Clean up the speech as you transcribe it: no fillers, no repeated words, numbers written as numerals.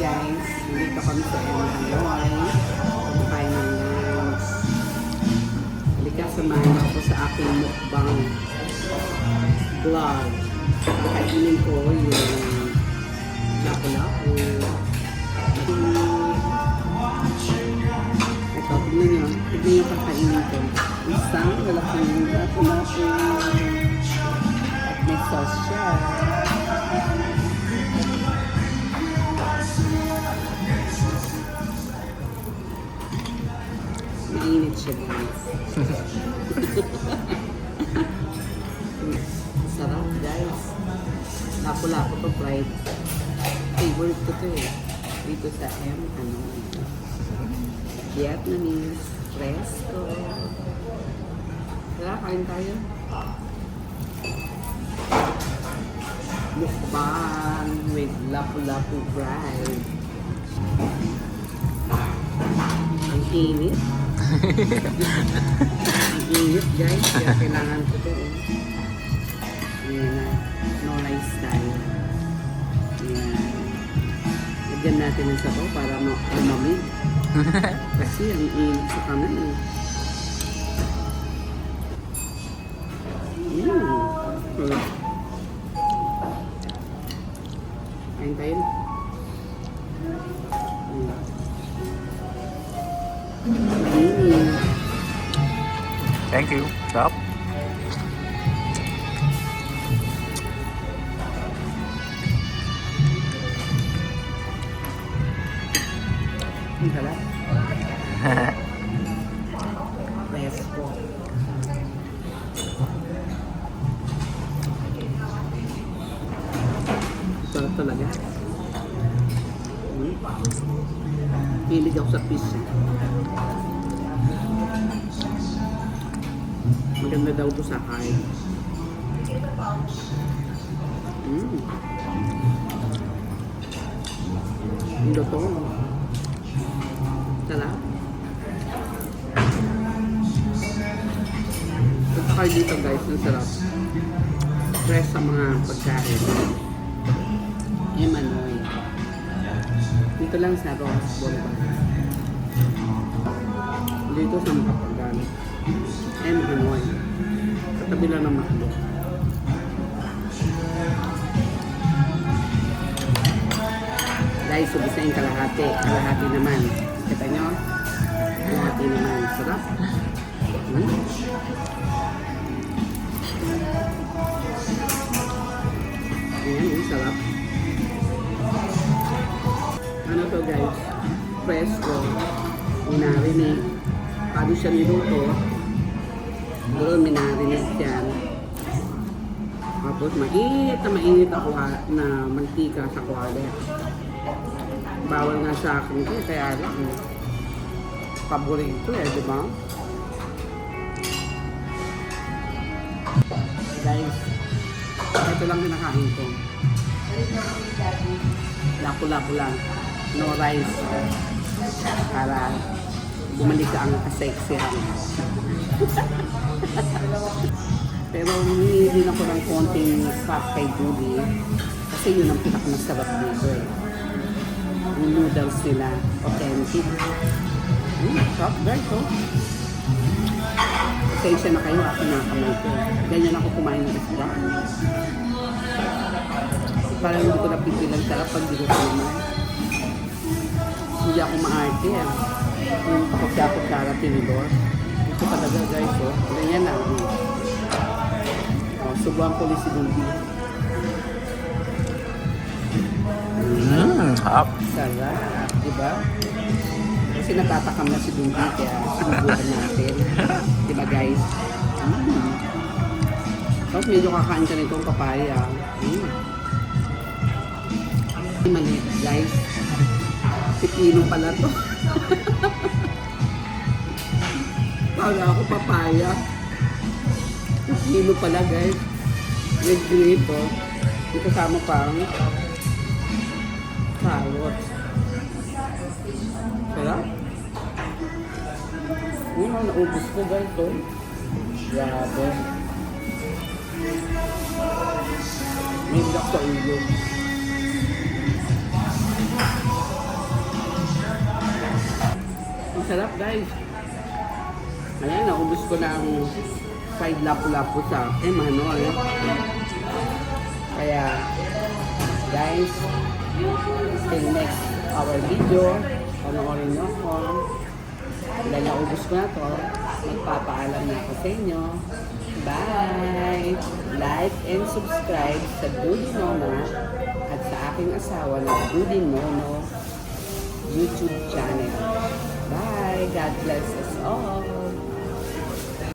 guys, dito kami sa Hanoi. Kumakain ng lunch. Halika, samahan ako sa aking mukbang vlog. Kakainin ko yung lapu-lapu. Ito, tignan nyo. Tignan yung kakainin ko. Isang malaking lapu-lapu. At may sauce siya. Mainit siya, guys. Sarap, guys. Lapu-lapu to fried. Favorite ko to eh. Dito sa Vietnamese. Fresco. Tara, kain tayo. Mukbang with lapu-lapu fried. Ang init. Ang init, guys. Kaya kailangan ko to. Ayan na. No rice tayo. Ayan. Lagyan natin ng sabaw para lumamig. Kasi ang init sa kamay. Kain tayo. Thank you. Stop. Ang sarap. Fresco. Sarap talaga. Pilig ako sa fish. Maganda daw ito sa kain. Ito to. Sarap. Ito kayo dito guys, ang sarap. Fresh sa mga pagkain. Hanoi. Dito lang sa Ross Boulevard. Dito sa Makapagan. Hanoi. Katabi lang ng Macdo. Guys, subis na yung kalahati. Kalahati naman. Kita nyo? Kalahati naman. Sarap. Ayan, yung sarap. Ano to guys? Fresco. Minarinig. Paano siya niluto? Doon minarinig yan. Tapos mainit na mainit ako na mantika sa kwale. Bawal nga sa akin ito, kaya lang paborito eh, di ba? Guys, ito lang kinakain ko. Lapu-lapu lang. No rice. Para bumalik ka ang kaseksihan. Pero humingi din ako ng konting fat kay Judy. Kasi yun ang pinakamasarap dito eh. Yung noodles nila, authentic. Sarap guys, oh. Pasensya na kayo, ako nakakamay ko. Ganyan ako kumain ng isda. Parang hindi ko napipilang sarap pag di ko kumain. Hindi ako maarte eh. Yung kapagkapag-kara tinidor. Ito talaga guys, oh. Ganyan lang. Oh, subuhan ko ulit si Dundi. Sarap. Sarap, diba? Kasi natatakam na si Dundi, kaya sinubukan natin. Diba guys? Tapos medyo kakain ka nitong papaya. Maliit guys. Pipino pala to. Kala ako papaya. Pipino pala guys. Red grape oh. Yung kasama pang carrots. Sarap. Naubos ko guys oh. Grabe. May black sa ulo. Masarap guys. Ayan, naubos ko na ang fried lapu-lapu sa Manol. Kaya, guys, till next our video, panoorin nyo ako. Dahil naubos ko na to, magpapaalam na ako sa inyo. Bye! Like and subscribe sa Doody Nona at sa aking asawa na Doody Nono YouTube channel. Bye! God bless us all!